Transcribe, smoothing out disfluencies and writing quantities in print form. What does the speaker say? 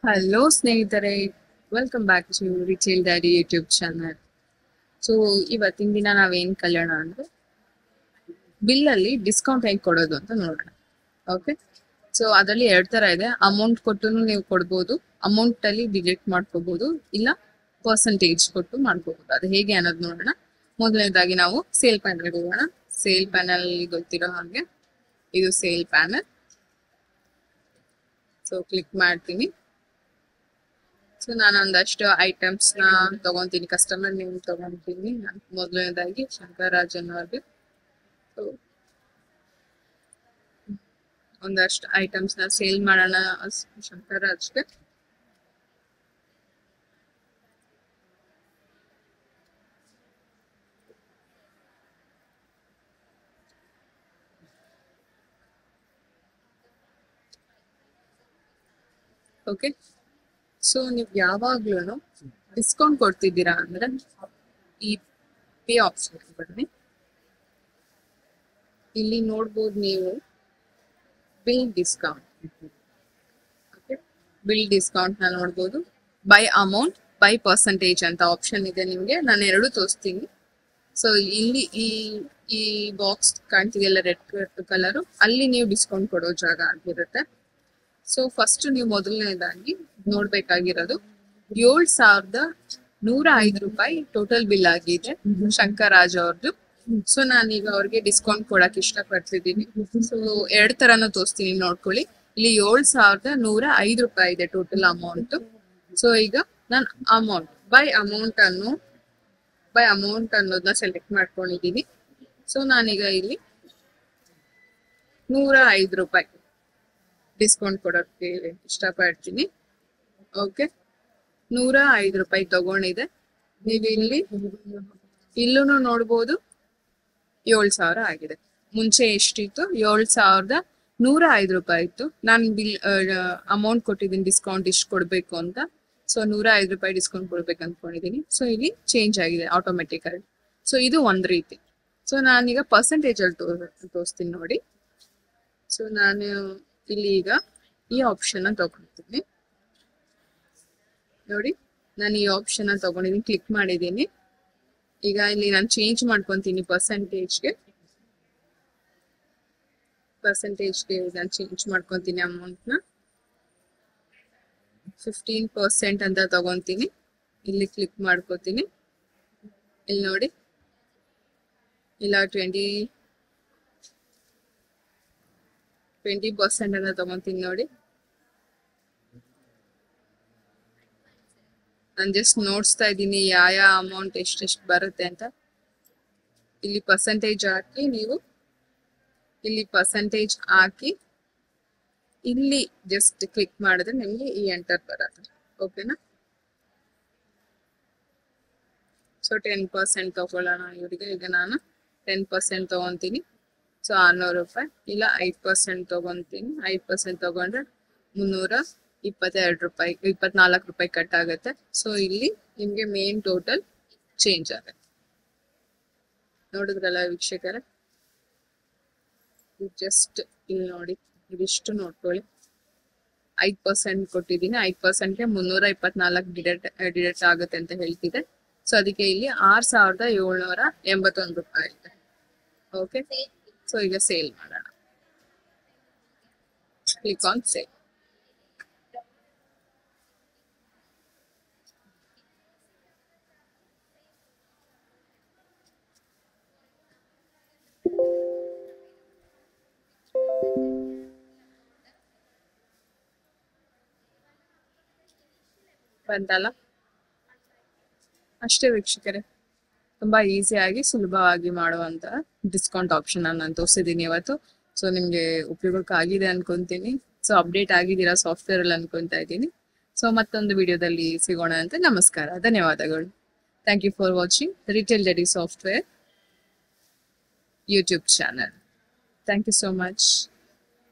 Hello ಸ್ನೇಹಿತರೆ, welcome back to Retail Daddy YouTube channel. So ಇವತ್ತಿನ ದಿನ ನಾವೇನ್ ಕಲಿಯೋಣ ಅಂದ್ರೆ ಬಿಲ್ ಅಲ್ಲಿ ಡಿಸ್ಕೌಂಟ್ ಹೆಂಗ್ ಕೊಡೋದು ಅಂತ ನೋಡೋಣ. ಓಕೆ, ಸೊ ಅದರಲ್ಲಿ ಎರಡ್ ತರ ಇದೆ. ಅಮೌಂಟ್ ಕೊಟ್ಟು ನೀವು ಕೊಡ್ಬೋದು, ಅಮೌಂಟ್ ಅಲ್ಲಿ ಡಿಲೀಟ್ ಮಾಡ್ಕೋಬಹುದು, ಇಲ್ಲ ಪರ್ಸೆಂಟೇಜ್ ಕೊಟ್ಟು ಮಾಡ್ಕೋಬಹುದು. ಅದು ಹೇಗೆ ಅನ್ನೋದು ನೋಡೋಣ. ಮೊದಲನೇದಾಗಿ ನಾವು ಸೇಲ್ ಪ್ಯಾನಲ್ ಹೋಗೋಣ. ಸೇಲ್ ಪ್ಯಾನಲ್ ಗೊತ್ತಿರೋ ಹಾಗೆ ಇದು ಸೇಲ್ ಪ್ಯಾನಲ್. ಸೊ ಕ್ಲಿಕ್ ಮಾಡ್ತೀನಿ. ಸೊ ನಾನು ಒಂದಷ್ಟು ಐಟಮ್ಸ್ ನ ತಗೊಂತೀನಿ, ಕಸ್ಟಮರ್ ನೇಮ್ ತಗೊಂತೀನಿ. ಮೊದಲನೇದಾಗಿ ಶಂಕರರಾಜನ್ ಅವ್ರಿಗೆ ಒಂದಷ್ಟು ಐಟಮ್ಸ್ ನ ಸೇಲ್ ಮಾಡೋಣ. ಶಂಕರರಾಜ್ಗೆ ಓಕೆ. ಸೊ ನೀವು ಯಾವಾಗ್ಲೂ ಡಿಸ್ಕೌಂಟ್ ಕೊಡ್ತಿದ್ದೀರಾ ಅಂದ್ರೆ ಈ ಪೇ ಆಪ್ಷನ್ ಬನ್ನಿ. ಇಲ್ಲಿ ನೋಡ್ಬೋದು ನೀವು bill discount. Okay, bill discount ನ ನೋಡ್ಬೋದು. ಬೈ ಅಮೌಂಟ್, ಬೈ ಪರ್ಸೆಂಟೇಜ್ ಅಂತ ಆಪ್ಷನ್ ಇದೆ ನಿಮ್ಗೆ. ನಾನು ಎರಡು ತೋರಿಸ್ತೀನಿ. ಸೊ ಇಲ್ಲಿ ಈ ಬಾಕ್ಸ್ ಕಾಣ್ತಿದೆಯಲ್ಲ, ರೆಡ್ ಕಲರ್, ಅಲ್ಲಿ ನೀವು ಡಿಸ್ಕೌಂಟ್ ಕೊಡೋ ಜಾಗ ಆಗಿರುತ್ತೆ. ಸೊ ಫಸ್ಟ್ ನೀವು ಮೊದಲನೇದಾಗಿ ನೋಡ್ಬೇಕಾಗಿರೋದು 7,105 ರೂಪಾಯಿ ಟೋಟಲ್ ಬಿಲ್ ಆಗಿದೆ ಶಂಕರರಾಜ್ ಅವ್ರದ್ದು. ಸೊ ನಾನೀಗ ಅವ್ರಿಗೆ ಡಿಸ್ಕೌಂಟ್ ಕೊಡಕ್ ಇಷ್ಟಪಡ್ತಿದ್ದೀನಿ. ಸೊ ಎರಡ್ ತರನು ತೋರಿಸ್ತೀನಿ, ನೋಡ್ಕೊಳ್ಳಿ. ಇಲ್ಲಿ 7,105 ರೂಪಾಯಿ ಇದೆ ಟೋಟಲ್ ಅಮೌಂಟ್. ಸೊ ಈಗ ನಾನು ಬೈ ಅಮೌಂಟ್ ಅನ್ನೋದನ್ನ ಸೆಲೆಕ್ಟ್ ಮಾಡ್ಕೊಂಡಿದ್ದೀನಿ. ಸೊ ನಾನೀಗ ಇಲ್ಲಿ 105 ರೂಪಾಯಿ ಡಿಸ್ಕೌಂಟ್ ಕೊಡೋಕ್ಕೆ ಇಷ್ಟಪಡ್ತೀನಿ. ಓಕೆ, 105 ರೂಪಾಯಿ ತಗೊಂಡಿದೆ. ನೀವು ಇಲ್ಲೂ ನೋಡ್ಬೋದು 7,000 ಆಗಿದೆ. ಮುಂಚೆ ಎಷ್ಟಿತ್ತು? 7,105 ರೂಪಾಯಿ ಇತ್ತು. ನಾನು ಬಿಲ್ ಅಮೌಂಟ್ ಕೊಟ್ಟಿದ್ದೀನಿ ಡಿಸ್ಕೌಂಟ್ ಇಷ್ಟು ಕೊಡ್ಬೇಕು ಅಂತ. ಸೊ 105 ರೂಪಾಯಿ ಡಿಸ್ಕೌಂಟ್ ಕೊಡ್ಬೇಕು ಅಂದ್ಕೊಂಡಿದ್ದೀನಿ. ಸೊ ಇಲ್ಲಿ ಚೇಂಜ್ ಆಗಿದೆ ಆಟೋಮೆಟಿಕ್ ಆಗಿ. ಸೊ ಇದು ಒಂದ್ ರೀತಿ. ಸೊ ನಾನೀಗ ಪರ್ಸೆಂಟೇಜ್ ಅಲ್ಲಿ ತೋರಿಸ್ತೀನಿ ನೋಡಿ. ಸೊ ನಾನು ಇಲ್ಲಿ ಈಗ ಈ ಆಪ್ಷನ್ ತಗೊಳ್ತೀನಿ ನೋಡಿ. ನಾನು ಈ ಆಪ್ಷನ್ ತಗೊಂಡಿದ್ದೀನಿ, ಕ್ಲಿಕ್ ಮಾಡಿದ್ದೀನಿ. ಈಗ ಇಲ್ಲಿ ನಾನು ಚೇಂಜ್ ಮಾಡ್ಕೊಂತೀನಿ ಪರ್ಸೆಂಟೇಜ್ಗೆ ನಾನು ಚೇಂಜ್ ಮಾಡ್ಕೊಂತೀನಿ. ಅಮೌಂಟ್ನ 15% ಅಂತ ತಗೊಂತೀನಿ. ಇಲ್ಲಿ ಕ್ಲಿಕ್ ಮಾಡ್ಕೋತೀನಿ. ಇಲ್ಲಿ ನೋಡಿ, ಇಲ್ಲ 20% ಅಂತ ತಗೊಂತೀನಿ ನೋಡಿ. ನಾನು ಜಸ್ಟ್ ನೋಡ್ಸ್ತಾ ಇದ್ದೀನಿ ಯಾವ ಅಮೌಂಟ್ ಎಷ್ಟೆಷ್ಟು ಬರುತ್ತೆ ಅಂತ. ಇಲ್ಲಿ ಪರ್ಸೆಂಟೇಜ್ ಹಾಕಿ ಇಲ್ಲಿ ಜಸ್ಟ್ ಕ್ಲಿಕ್ ಮಾಡಿದ್ರೆ ನಿಮ್ಗೆ ಈ ಎಂಟರ್ ಬರುತ್ತೆ. ಓಕೆನಾ? ಸೊ 10% ತಗೊಳ್ಳೋಣ ಇವರಿಗೆ. ಈಗ ನಾನು 10% ತಗೊಂತೀನಿ. ಸೊ 600 ರೂಪಾಯಿ, ಇಲ್ಲ 5% ತಗೊಂತೀನಿ. 5% ತಗೊಂಡ್ರೆ 322 ರೂಪಾಯಿ, 24 ರೂಪಾಯಿ ಕಟ್ ಆಗುತ್ತೆ. ಸೊ ಇಲ್ಲಿ ನಿಮ್ಗೆ ಮೇನ್ ಟೋಟಲ್ ಚೇಂಜ್ ಆಗುತ್ತೆ. ನೋಡಿದ್ರಲ್ಲ ವೀಕ್ಷಕರೇ, ಜಸ್ಟ್ ಇಲ್ಲಿ ನೋಡಿ, ಇದಿಷ್ಟು ನೋಡ್ಕೊಳ್ಳಿ. 5% ಕೊಟ್ಟಿದ್ದೀನಿ. 5%ಗೆ 324 ಡಿಡಕ್ಟ್ ಆಗುತ್ತೆ ಅಂತ ಹೇಳ್ತಿದೆ. ಸೊ ಅದಕ್ಕೆ ಇಲ್ಲಿ 6,781 ರೂಪಾಯಿ ಇದೆ. ಓಕೆ, ಸೊ ಈಗ ಸೇಲ್ ಮಾಡೋಣ. Click on sale. ಬಂತಲ್ಲ? ಅಷ್ಟೇ ವೀಕ್ಷಕರೇ, ತುಂಬಾ ಈಸಿಯಾಗಿ ಸುಲಭವಾಗಿ ಮಾಡುವಂತ ಡಿಸ್ಕೌಂಟ್ ಆಪ್ಷನ್ ನಾನು ತೋರಿಸಿದ್ದೀನಿ ಇವತ್ತು. ಸೊ ನಿಮ್ಗೆ ಉಪಯೋಗಕ್ಕಾಗಿದೆ ಅನ್ಕೊಂತೀನಿ. ಸೊ ಅಪ್ಡೇಟ್ ಆಗಿದ್ದೀರಾ ಸಾಫ್ಟ್ವೇರ್ ಅಲ್ಲಿ ಅನ್ಕೊಂತಾ ಇದ್ದೀನಿ. ಸೊ ಮತ್ತೊಂದು ವಿಡಿಯೋದಲ್ಲಿ ಸಿಗೋಣ ಅಂತ. ನಮಸ್ಕಾರ, ಧನ್ಯವಾದಗಳು. Thank you for watching Retail Daddy software YouTube channel. Thank you so much.